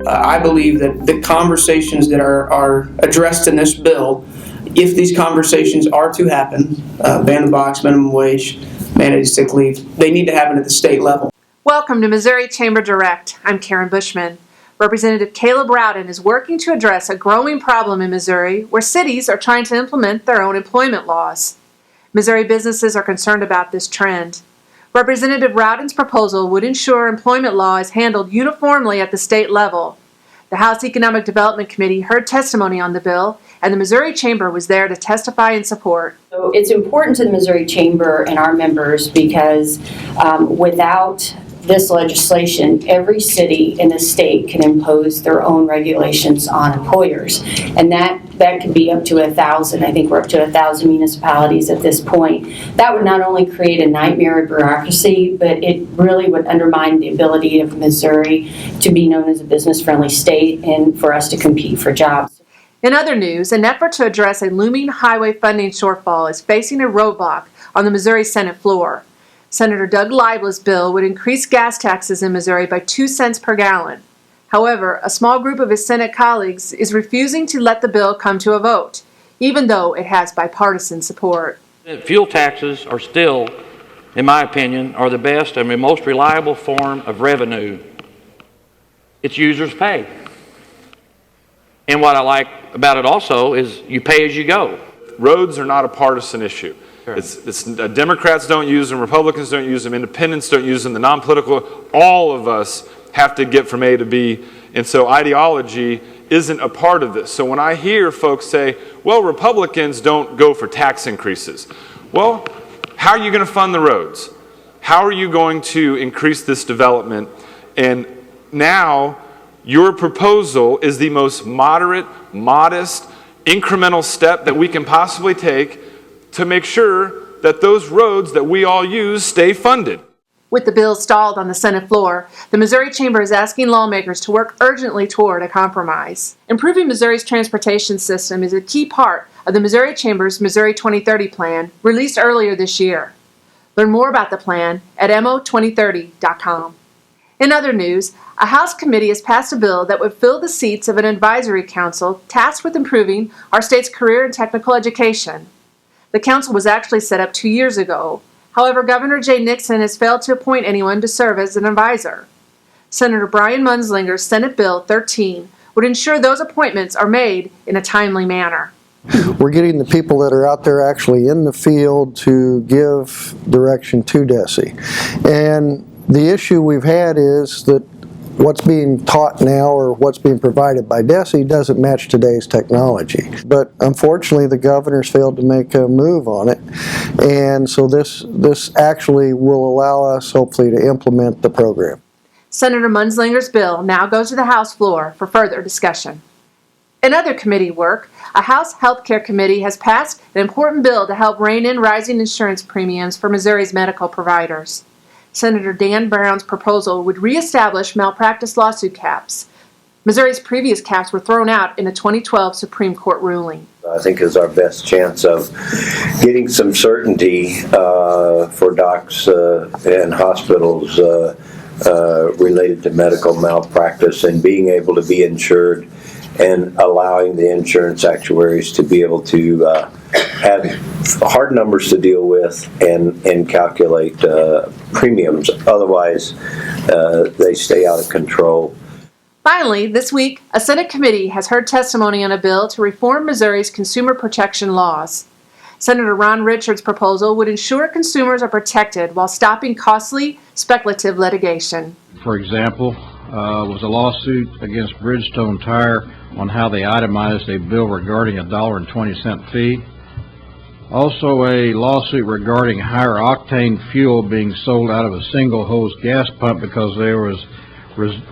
I believe that the conversations that are addressed in this bill, if these conversations are to happen, ban the box, minimum wage, mandated sick leave, they need to happen at the state level. Welcome to Missouri Chamber Direct. I'm Karen Bushman. Representative Caleb Rowden is working to address a growing problem in Missouri where cities are trying to implement their own employment laws. Missouri businesses are concerned about this trend. Representative Rowden's proposal would ensure employment law is handled uniformly at the state level. The House Economic Development Committee heard testimony on the bill, and the Missouri Chamber was there to testify in support. So it's important to the Missouri Chamber and our members because without this legislation, every city in the state can impose their own regulations on employers, and that could be up to 1,000. I think we're up to 1,000 municipalities at this point. That would not only create a nightmare of bureaucracy, but it really would undermine the ability of Missouri to be known as a business-friendly state and for us to compete for jobs. In other news, an effort to address a looming highway funding shortfall is facing a roadblock on the Missouri Senate floor. Senator Doug Lively's bill would increase gas taxes in Missouri by 2 cents per gallon. However, a small group of his Senate colleagues is refusing to let the bill come to a vote, even though it has bipartisan support. Fuel taxes are still, in my opinion, are the best and the most reliable form of revenue. It's users pay. And what I like about it also is you pay as you go. Roads are not a partisan issue. Sure. Democrats don't use them, Republicans don't use them, independents don't use them, the non-political, all of us have to get from A to B. And so ideology isn't a part of this. So when I hear folks say, well, Republicans don't go for tax increases. Well, how are you going to fund the roads? How are you going to increase this development? And now your proposal is the most moderate, modest, incremental step that we can possibly take to make sure that those roads that we all use stay funded. With the bill stalled on the Senate floor, the Missouri Chamber is asking lawmakers to work urgently toward a compromise. Improving Missouri's transportation system is a key part of the Missouri Chamber's Missouri 2030 plan, released earlier this year. Learn more about the plan at mo2030.com. In other news, a House committee has passed a bill that would fill the seats of an advisory council tasked with improving our state's career and technical education. The council was actually set up 2 years ago. However, Governor Jay Nixon has failed to appoint anyone to serve as an advisor. Senator Brian Munsell's Senate Bill 13 would ensure those appointments are made in a timely manner. We're getting the people that are out there actually in the field to give direction to DESE. And the issue we've had is that what's being taught now or what's being provided by DESE doesn't match today's technology. But unfortunately, the governor's failed to make a move on it. And so this actually will allow us, hopefully, to implement the program. Senator Munsell's bill now goes to the House floor for further discussion. In other committee work, a House Health Care Committee has passed an important bill to help rein in rising insurance premiums for Missouri's medical providers. Senator Dan Brown's proposal would reestablish malpractice lawsuit caps. Missouri's previous caps were thrown out in a 2012 Supreme Court ruling. I think is our best chance of getting some certainty for docs and hospitals related to medical malpractice and being able to be insured and allowing the insurance actuaries to be able to have hard numbers to deal with and calculate premiums. Otherwise, they stay out of control. Finally, this week, a Senate committee has heard testimony on a bill to reform Missouri's consumer protection laws. Senator Ron Richards' proposal would ensure consumers are protected while stopping costly, speculative litigation. For example, was a lawsuit against Bridgestone Tire on how they itemized a bill regarding a $1.20 fee. Also a lawsuit regarding higher octane fuel being sold out of a single hose gas pump because there was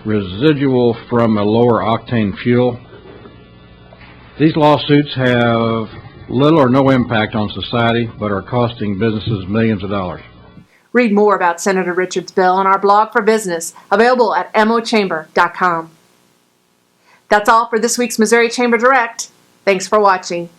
residual from a lower octane fuel. These lawsuits have little or no impact on society but are costing businesses millions of dollars. Read more about Senator Richards' bill on our blog for business, available at mochamber.com. That's all for this week's Missouri Chamber Direct. Thanks for watching.